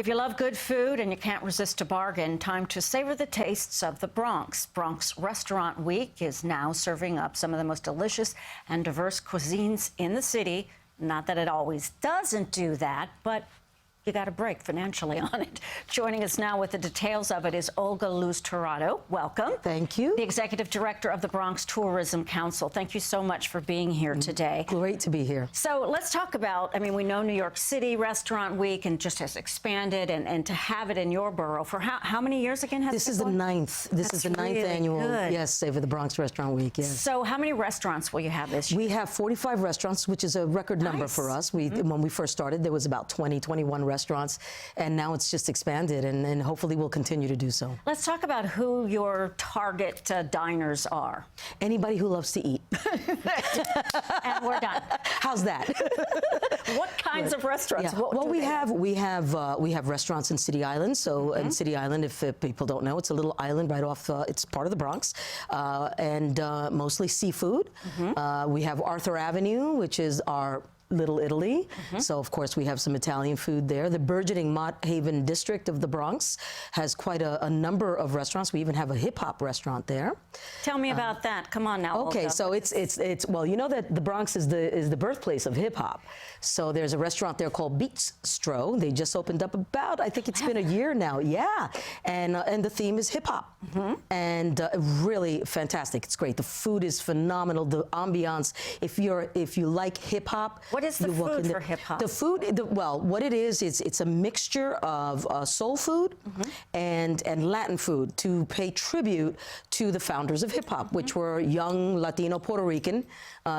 If you love good food and you can't resist a bargain, time to savor the tastes of the Bronx. Bronx Restaurant Week is now serving up some of the most delicious and diverse cuisines in the city. Not that it always doesn't do that, but you got a break financially on it. Joining us now with the details of it is Olga Luz Tirado. Welcome. Thank you. The Executive Director of the Bronx Tourism Council. Thank you so much for being here today. Great to be here. So let's talk about, I mean, we know New York City Restaurant Week and just has expanded, and to have it in your borough for how many years again has this it is the been? ninth. This is the ninth really annual. good. Yes, Savor the Bronx Restaurant Week. Yes. So how many restaurants will you have this year? We have 45 restaurants, which is a record number for us. When we first started, there was about 21 restaurants, and now it's just expanded, and hopefully we'll continue to do so. Let's talk about who your target diners are. Anybody who loves to eat. And we're done. How's that? What kinds of restaurants? Yeah. Well, we have restaurants in City Island. So in City Island, if people don't know, it's a little island right off. It's part of the Bronx, and mostly seafood. We have Arthur Avenue, which is our Little Italy. So, of course, we have some Italian food there. The burgeoning Mott Haven district of the Bronx has quite a number of restaurants. We even have a hip-hop restaurant there. Tell me about that. Come on now, Okay, Olga. so it's well, you know that the Bronx is the birthplace of hip-hop. So there's a restaurant there called Bistro. They just opened up about, I think it's been a year now. Yeah, and the theme is hip-hop. And really fantastic. It's great. The food is phenomenal. The ambiance. If you like hip-hop, what is the food for hip-hop? The food, well, what it is it's a mixture of soul food and Latin food to pay tribute to the founders of hip-hop, which were young Latino Puerto Rican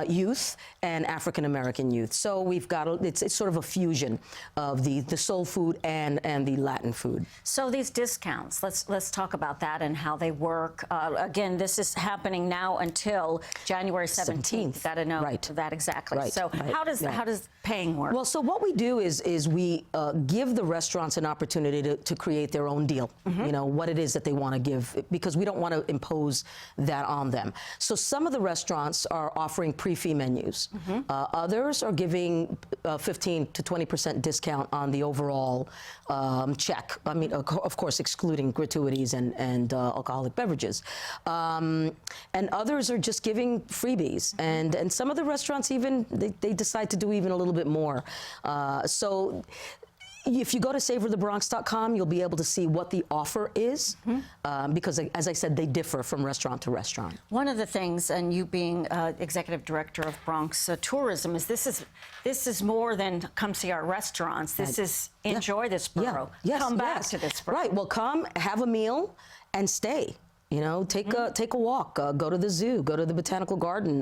youth and African-American youth. So we've got, it's sort of a fusion of the soul food and the Latin food. So these discounts, let's talk about that and how they work. Again, this is happening now until January 17th. Got to know that exactly. Right. So how does paying work? Well, so what we do is we give the restaurants an opportunity to create their own deal. You know, what it is that they want to give, because we don't want to impose that on them. So some of the restaurants are offering pre-fee menus. Others are giving 15 to 20% discount on the overall check. I mean, of course, excluding gratuities and alcoholic beverages. And others are just giving freebies. And some of the restaurants even, they decide to do even a little bit more. So if you go to savorthebronx.com, you'll be able to see what the offer is, because, as I said, they differ from restaurant to restaurant. One of the things, and you being Executive Director of Bronx Tourism, is this is more than come see our restaurants. This is enjoy this borough. Come back to this borough. Right. Well, come, have a meal, and stay. You know, take a walk, go to the zoo, go to the botanical garden,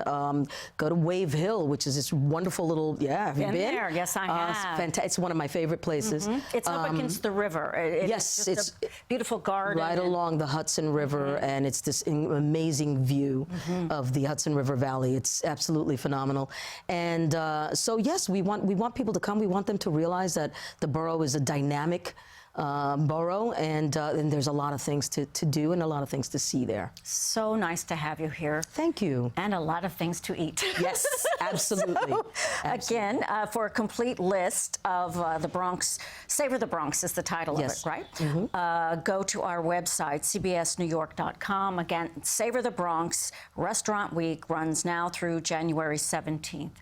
go to Wave Hill, which is this wonderful little, have you been? There, yes, I have. It's one of my favorite places. It's up against the river. Yes, it's a beautiful garden. Right along the Hudson River, and it's this amazing view of the Hudson River Valley. It's absolutely phenomenal. And so, yes, we want people to come. We want them to realize that the borough is a dynamic borough, and there's a lot of things to do and a lot of things to see there. So nice to have you here. Thank you. And a lot of things to eat. Yes, absolutely. Again, for a complete list of the Bronx, Savor the Bronx is the title of it, right? Go to our website, cbsnewyork.com. Again, Savor the Bronx Restaurant Week runs now through January 17th.